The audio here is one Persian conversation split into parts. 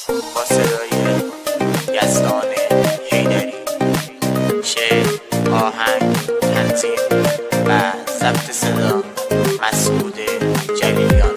با صدای یزدان حیدری، شعر، آهنگ، تنظیم و ضبط صدا مسعود جلیلیان.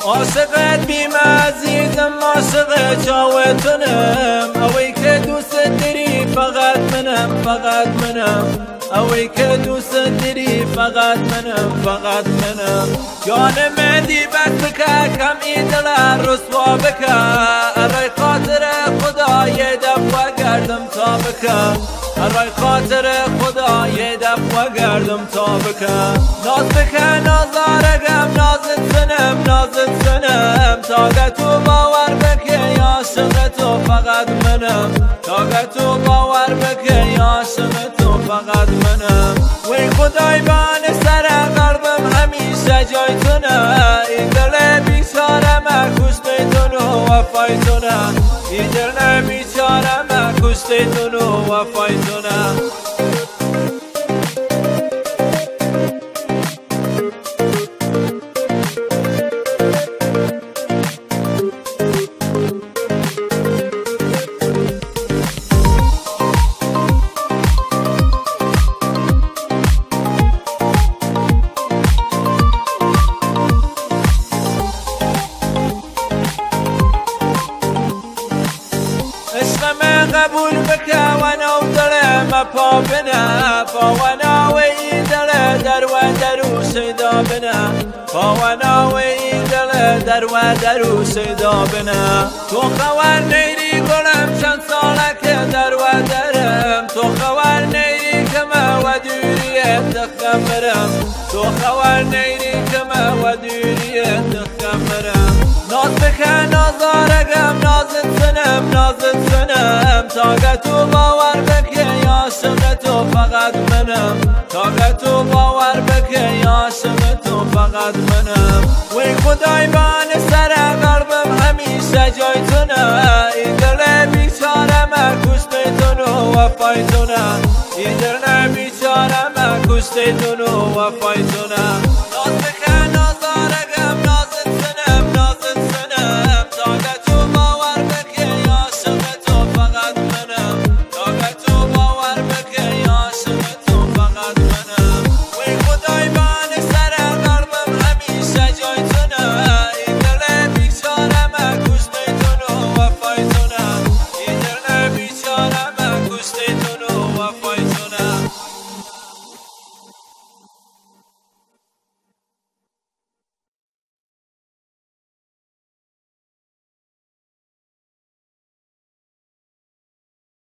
عاشقت بیم عزیزم، عاشق چاوتنم، اوی که دوست داری فقط منم، اوی که دوست داری فقط منم. جانم دیبت بکه کم ای دل رسوا بکه، ارای خاطر خدا یه دفعه گردم تا بکه، ارای خاطر خدا یه دفعه گردم تا بکه. ناز بکه نازارگم، نازت سنم تاگه تو باور بکه یا عاشق تو فقط منم، تاگه تو باور بکه یا عاشق تو فقط منم. وی خدای بان سر قلبم همیشه جای تونه، این دل بیچاره من کشته تونو وفای تونه، این دل بیچاره من کشته تونو وفای تونه. قبول بکه و نو دلم پا بنه، پا و ناوی دل در و درو سیدا بنه، پا و ناوی دل در و درو سیدا بنه. تو خوار نیری گلم چند ساله که در و درم، تو خوار نیری که ما و دوریت دخمرم، تو خوار نیری که ما و دوریت دخمرم. ناز بکه نازارگم، نازت سنم تاگه تو باور بکه یا عاشق تو فقط منم، تاگه تو باور بکه یا عاشق تو فقط منم. وی خدای بان سر قلبم همیشه جای تونه، این دل بیچاره من کشته تونو وفای تونه، این دل بیچاره من کشته تونو وفای تونه.